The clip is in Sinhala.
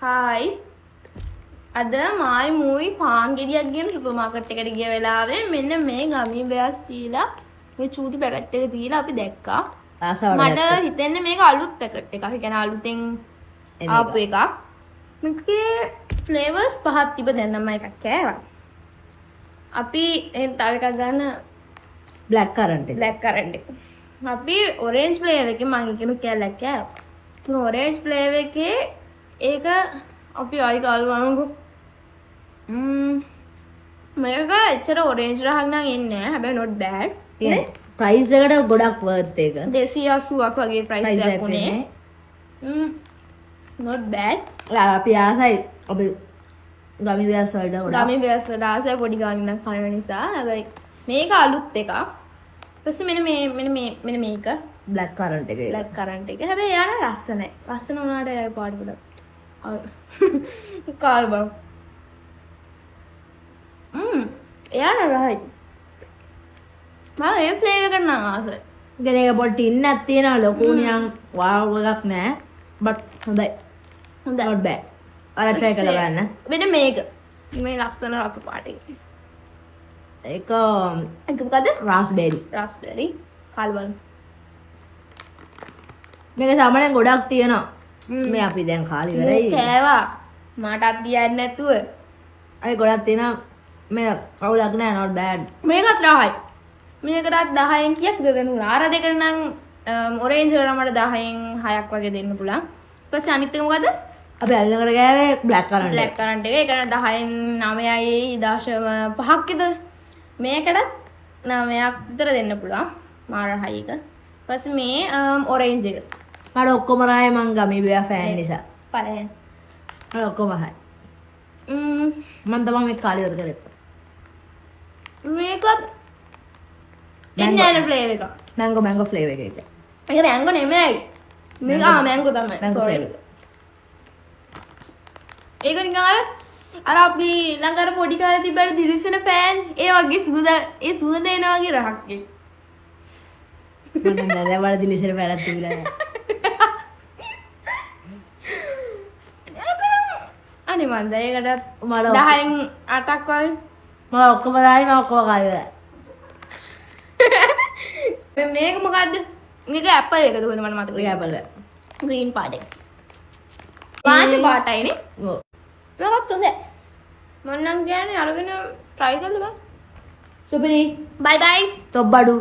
හායි අද මායි මූයි පාන් ගෙඩියක් ගෙන සුපර් මාකට් එකට ගිය වෙලාවේ මෙන්න මේ ගමී බෑස් දීලා මේ චූටි පැකට් එක දීලා අපි දැක්කා. මට හිතෙන්නේ මේක අලුත් පැකට් එකක්. ඒ කියන්නේ අලුතෙන් ආපු එකක්. මේකේ ෆ්ලේවර්ස් පහක් තිබ්බ දැන් නම් එකක් කෑවා. අපි එහෙන් තව එකක් ගන්න බ්ලැක් කරන්ට් එක. අපි ඔරෙන්ජ් ෆ්ලේවර් එකේ මම කියනු කැලක් කෑවා. ඔරෙන්ජ් ෆ්ලේවර් එකේ ඒක අපි ආයි ගාලවන්නකො. මේක එච්චර ඔරෙන්ජ් රහක් නම් එන්නේ නැහැ. හැබැයි not bad. නේ ප්‍රයිස් එකට ගොඩක් worth එක. 280ක් වගේ ප්‍රයිස් එකක් උනේ. not bad. අපි ආසයි අපි ගමි බෑස් වලට ගොඩක්. ගමි බෑස් වලට ආසයි පොඩි ගානක් කන නිසා. හැබැයි මේක අලුත් එකක්. ඊපස්සේ මෙන්න මේක බ්ලැක් කරන්ට් එක. බ්ලැක් කරන්ට් එක. හැබැයි යාන ලස්සනයි. ලස්සන උනාට ඒ පාට ගොඩක්. කාල් බං. යාන රහයි. මම ඒ ෆ්ලේවර් එක නම් ආසයි. ඉතින් ඒක පොඩි ටින් එකක් තියෙනවා ලොකු නියන් වාව් එකක් නෑ. බට් හොඳයි. not bad. අර try කරලා බලන්න. මෙන්න මේක. මේ ලස්සන රතු පාට එක. ඒක මොකද? රාස්බෙරි. කාල් බලන්න. මේක සාමාන්‍යයෙන් ගොඩක් තියෙනවා. මේ අපි දැන් කාලේ ඉවරයි. කෑවා. මටත් දියන්නේ නැතුව. අය ගොඩක් තියෙනවා. මේ කවුලක් නෑ not bad. මේකත් රහයි. මේකටත් 10න් කීයක් දෙන්නුනා. අර දෙකට නම් ඔරෙන්ජ් වල මට 10න් 6ක් වගේ දෙන්න පුළුවන්. ඊපස්සේ අනිත් එක මොකද? අපි අල්ලගෙන ගෑවේ බ්ලැක් කරන්ට් එක. බ්ලැක් කරන්ට් එක. ඒක 10න් 9.5ක් විතර. මේකට 9ක් විතර දෙන්න පුළුවන්. මාර හයි එක. ඊපස්සේ මේ ඔරෙන්ජ් එක. මට ඔක්කොම රායි මං ගමි බෑ ෆෑන් නිසා. පළවෙනි. මට ඔක්කොම හයි. මම තමයි මේ කාලේ වල කරේ. මේකත් ඉන්නේ ෆ්ලේවර් එක. මැංගෝ ෆ්ලේවර් එක. ඒක මැංගෝ නෙමෙයි. මේක මැංගෝ තමයි. sorry. ඒක නිකන් අර අපි ළඟ අර පොඩි කාලේ තිබ්බට දිලිසෙන පෑන් ඒ වගේ සුවඳ එනවා වගේ රහක් එක. මම නෑ වල දිලිසෙන පෑනක් තිබිලා නෑ. අනේ මන්ද ඒකට 10න් 8ක් වගේ මම ඔක්කොම දායි මම ඔක්කොම කාලා. මේක මොකද්ද? මේක ඇපල් එකද හොඳ මට මතක. ඇපල්. ග්‍රීන් පාට එක. පාට පාටයිනේ. ඔව්. මේකත් හොඳයි. මම නම් කියන්නේ අරගෙන try කරලා බලන්න. සුපිරි. bye bye. තොබ්බඩු.